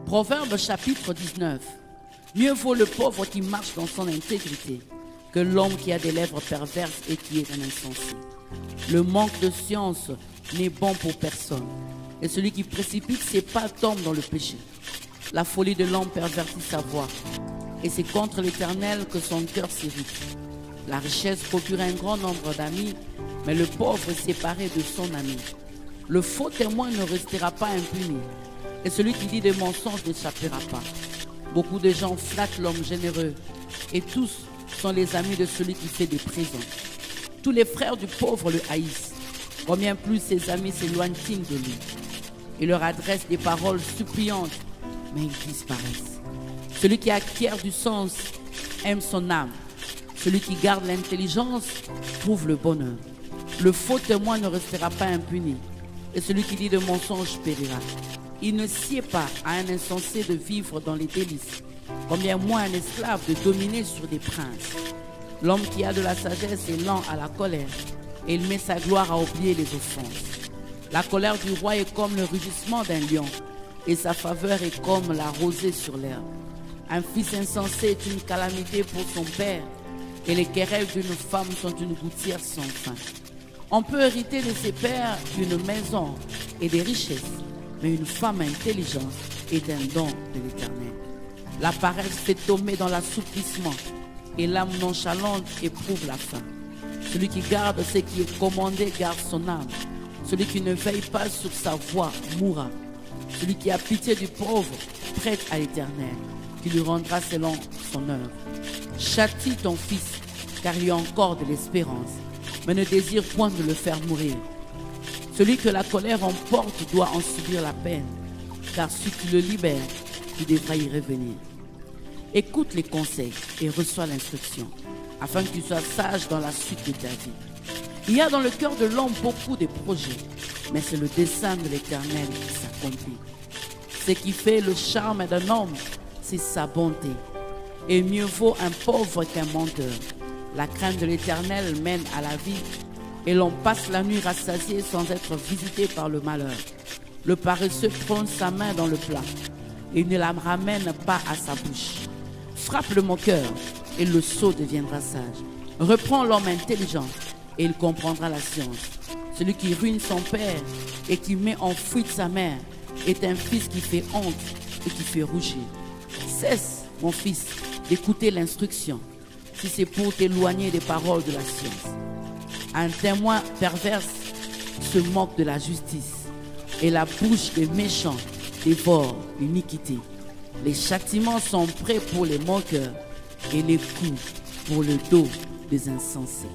Proverbe chapitre 19. Mieux vaut le pauvre qui marche dans son intégrité que l'homme qui a des lèvres perverses et qui est un insensé. Le manque de science n'est bon pour personne, et celui qui précipite ses pas tombe dans le péché. La folie de l'homme pervertit sa voix, et c'est contre l'Éternel que son cœur s'irrite. La richesse procure un grand nombre d'amis, mais le pauvre est séparé de son ami. Le faux témoin ne restera pas impuni, et celui qui dit des mensonges n'échappera pas. Beaucoup de gens flattent l'homme généreux, et tous sont les amis de celui qui fait des présents. Tous les frères du pauvre le haïssent, combien plus ses amis s'éloignent-ils de lui. Il leur adresse des paroles suppliantes, mais ils disparaissent. Celui qui acquiert du sens aime son âme. Celui qui garde l'intelligence trouve le bonheur. Le faux témoin ne restera pas impuni, et celui qui dit de mensonges périra. Il ne sied pas à un insensé de vivre dans les délices, combien moins un esclave de dominer sur des princes. L'homme qui a de la sagesse est lent à la colère, et il met sa gloire à oublier les offenses. La colère du roi est comme le rugissement d'un lion, et sa faveur est comme la rosée sur l'herbe. Un fils insensé est une calamité pour son père, et les querelles d'une femme sont une gouttière sans fin. On peut hériter de ses pères une maison et des richesses, mais une femme intelligente est un don de l'Éternel. La paresse fait tomber dans l'assouplissement, et l'âme nonchalante éprouve la faim. Celui qui garde ce qui est commandé garde son âme. Celui qui ne veille pas sur sa voie mourra. Celui qui a pitié du pauvre prête à l'Éternel, qui lui rendra selon son œuvre. Châtie ton fils, car il y a encore de l'espérance, mais ne désire point de le faire mourir. Celui que la colère emporte doit en subir la peine, car si tu le libères, tu devras y revenir. Écoute les conseils et reçois l'instruction, afin que tu sois sage dans la suite de ta vie. Il y a dans le cœur de l'homme beaucoup de projets, mais c'est le dessein de l'Éternel qui s'accomplit. Ce qui fait le charme d'un homme, c'est sa bonté. Et mieux vaut un pauvre qu'un menteur. La crainte de l'Éternel mène à la vie, et l'on passe la nuit rassasié sans être visité par le malheur. Le paresseux prend sa main dans le plat, et ne la ramène pas à sa bouche. Frappe le moqueur, et le sot deviendra sage. Reprends l'homme intelligent, et il comprendra la science. Celui qui ruine son père et qui met en fuite sa mère est un fils qui fait honte et qui fait rougir. Cesse, mon fils, d'écouter l'instruction, si c'est pour t'éloigner des paroles de la science. Un témoin perverse se moque de la justice, et la bouche des méchants dévore l'iniquité. Les châtiments sont prêts pour les moqueurs, et les coups pour le dos des insensés.